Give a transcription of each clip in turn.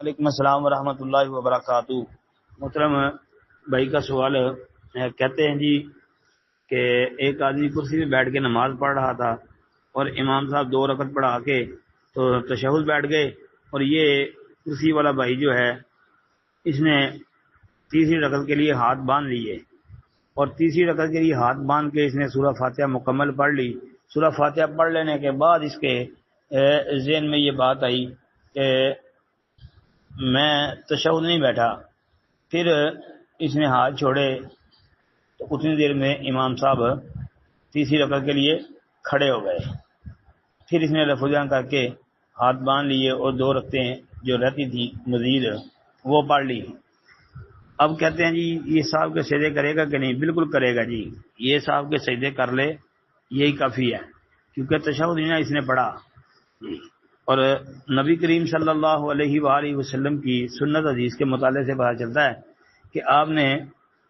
وعلیکم السلام ورحمۃ اللہ وبرکاتہ۔ محترم بھائی کا سوال ہے، کہتے ہیں جی کہ ایک آدمی کرسی میں بیٹھ کے نماز پڑھ رہا تھا اور امام صاحب 2 رکعت پڑھا کے تو تشہد بیٹھ گئے، اور یہ کرسی والا بھائی جو ہے اس نے تیسری رکعت کے لیے ہاتھ باندھ لیے، اور تیسری رکعت کے لیے ہاتھ باندھ کے اس نے سورہ فاتحہ مکمل پڑھ لی۔ سورہ فاتحہ پڑھ لینے کے بعد اس کے ذہن میں یہ بات آئی کہ میں تشہد نہیں بیٹھا، پھر اس نے ہاتھ چھوڑے تو اتنی دیر میں امام صاحب تیسری رکعت کے لیے کھڑے ہو گئے، پھر اس نے رفع جان کر کے ہاتھ باندھ لیے اور 2 رکعتیں جو رہتی تھی مزید وہ پڑھ لی۔ اب کہتے ہیں جی یہ صاحب کے سجدے کرے گا کہ نہیں؟ بالکل کرے گا جی، یہ صاحب کے سجدے کر لے، یہی کافی ہے، کیونکہ تشہد نہیں اس نے پڑھا جی۔ اور نبی کریم صلی اللہ علیہ وآلہ وسلم کی سنت حدیث کے مطالعے سے پتہ چلتا ہے کہ آپ نے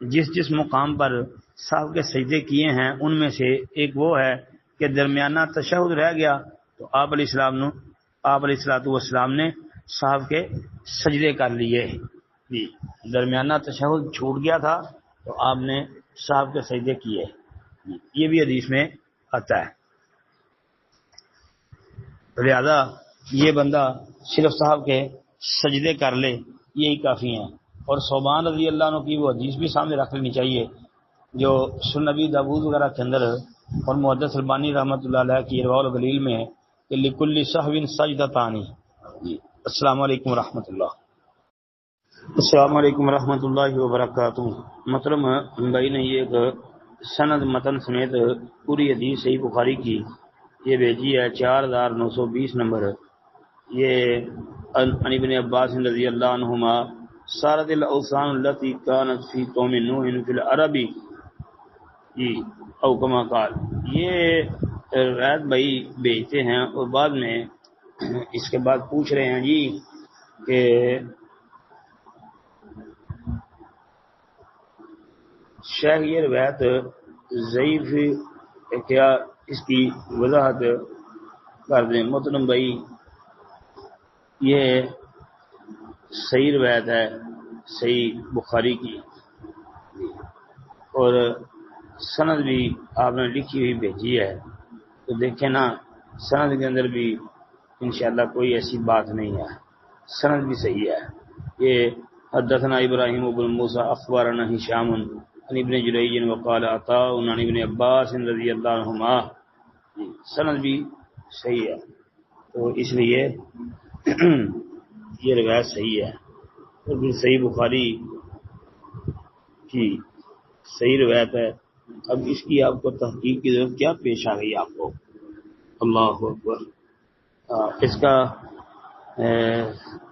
جس مقام پر صاحب کے سجدے کیے ہیں ان میں سے ایک وہ ہے کہ درمیانہ تشہد رہ گیا تو آپ علیہ الصلوۃ والسلام نے صاحب کے سجدے کر لیے جی۔ درمیانہ تشہد چھوٹ گیا تھا تو آپ نے صاحب کے سجدے کیے، یہ بھی حدیث میں آتا ہے۔ لہذا یہ بندہ صرف صاحب کے سجدے کر لے، یہی کافی ہیں۔ اور صوبان رضی اللہ عنہ کی وہ حدیث بھی سامنے رکھ لینی چاہیے جو سنن ابی داؤد وغیرہ کے اندر اور محدث البانی رحمۃ اللہ علیہ کی ارواء الغلیل میں ہے کہ لکل سہو سجدتان۔ السلام علیکم ورحمۃ اللہ۔ السلام علیکم ورحمۃ اللہ وبرکاتہ۔ محترم بھائی نے یہ ایک سند متن سمیت پوری حدیث صحیح بخاری کی یہ بھیجی ہے، 4920 نمبر۔ یہ عن ابن عباس رضی اللہ عنہما سارت الاوثان التي كانت في قوم نوح في العرب جی او کما قال۔ یہ روایت بھائی بھیجتے ہیں اور بعد میں اس کے بعد پوچھ رہے ہیں جی کہ شیخ یہ روایت ضعیف کیا اس کی وضاحت کر دیں۔ محترم بھائی یہ صحیح روایت ہے، صحیح بخاری کی، اور سند بھی آپ نے لکھی ہوئی بھیجی ہے تو دیکھیں نا، سند کے اندر بھی انشاءاللہ کوئی ایسی بات نہیں ہے، سند بھی صحیح ہے۔ یہ حدثنا ابراہیم بن موسیٰ اخبرنا ہشام عن ابن جریج وقال عطاء عن ابن عباس رضی اللہ عنہما، سند بھی صحیح ہے، تو اس لیے یہ روایت صحیح ہے، اور پھر صحیح بخاری کی صحیح روایت ہے۔ اب اس کی آپ کو تحقیق کی ضرورت کیا پیش آ گئی آپ کو؟ اللہ اکبر۔ اس کا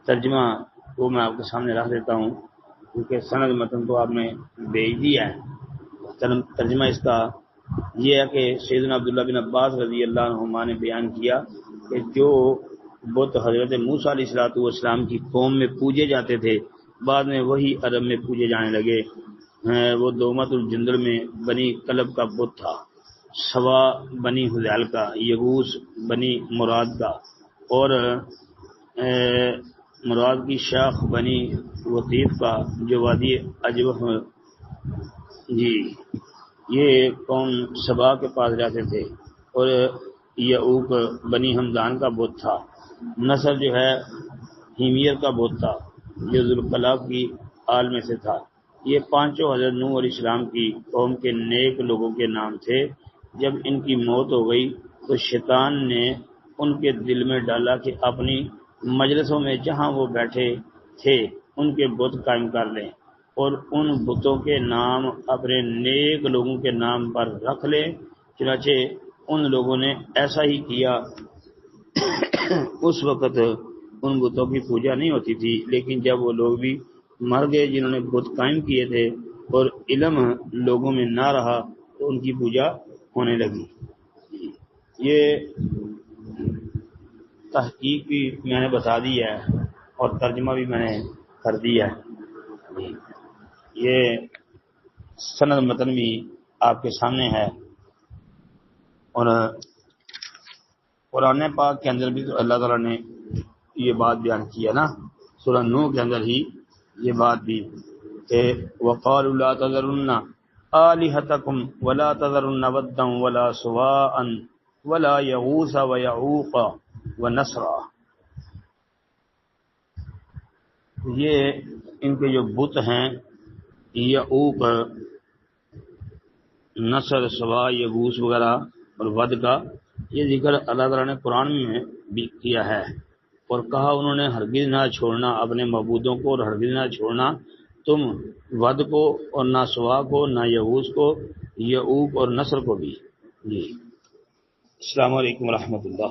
ترجمہ وہ میں آپ کے سامنے رکھ دیتا ہوں کیونکہ سند متن تو آپ نے بھیج دیا ہے۔ ترجمہ اس کا یہ ہے کہ سیدنا عبداللہ بن عباس رضی اللہ عنہما نے بیان کیا کہ جو بت حضرت موسیٰ علیہ الصلوۃ والسلام کی قوم میں پوجے جاتے تھے بعد میں وہی عرب میں پوجے جانے لگے۔ وہ دومت الجندل میں بنی کلب کا بت تھا، سوا بنی حذیل کا، یغوث بنی مراد کا، اور مراد کی شاخ بنی وطیف کا جو وادی اجوف جی یہ قوم سبا کے پاس رہتے تھے، اور یعوق بنی حمدان کا بت تھا۔ نصر جو ہے ہیمیر کا بت تھا جو ذوالقلاب کی آل میں سے تھا۔ یہ پانچوں حضرت نوح علیہ السلام کی قوم کے نیک لوگوں کے نام تھے۔ جب ان کی موت ہو گئی تو شیطان نے ان کے دل میں ڈالا کہ اپنی مجلسوں میں جہاں وہ بیٹھے تھے ان کے بت قائم کر لیں اور ان بتوں کے نام اپنے نیک لوگوں کے نام پر رکھ لیں۔ چنانچہ ان لوگوں نے ایسا ہی کیا۔ اس وقت ان بتوں کی پوجا نہیں ہوتی تھی، لیکن جب وہ لوگ بھی مر گئے جنہوں نے بت قائم کیے تھے اور علم لوگوں میں نہ رہا تو ان کی پوجا ہونے لگی۔ یہ تحقیق بھی میں نے بتا دی ہے اور ترجمہ بھی میں نے کر دیا ہے۔ یہ سند متن بھی آپ کے سامنے ہے، اور قرآن پاک کے اندر بھی تو اللہ تعالیٰ نے یہ بات بیان کی ہے نا، سورہ نوح کے اندر ہی یہ بات بھی کہ وقالوا لا تذرن آلہتکم ولا تذرن ودا ولا سواء ولا یغوث ویعوق ونسرا. یہ ان کے جو بت ہیں یعوق، نصر، سوا، یغوث وغیرہ اور ود کا یہ ذکر اللہ تعالیٰ نے قرآن میں بھی کیا ہے، اور کہا انہوں نے ہرگز نہ چھوڑنا اپنے معبودوں کو، اور ہرگز نہ چھوڑنا تم ود کو اور نہ سوا کو، نہ یغوث کو، یعوق اور نصر کو بھی. جی السلام علیکم ورحمۃ اللہ.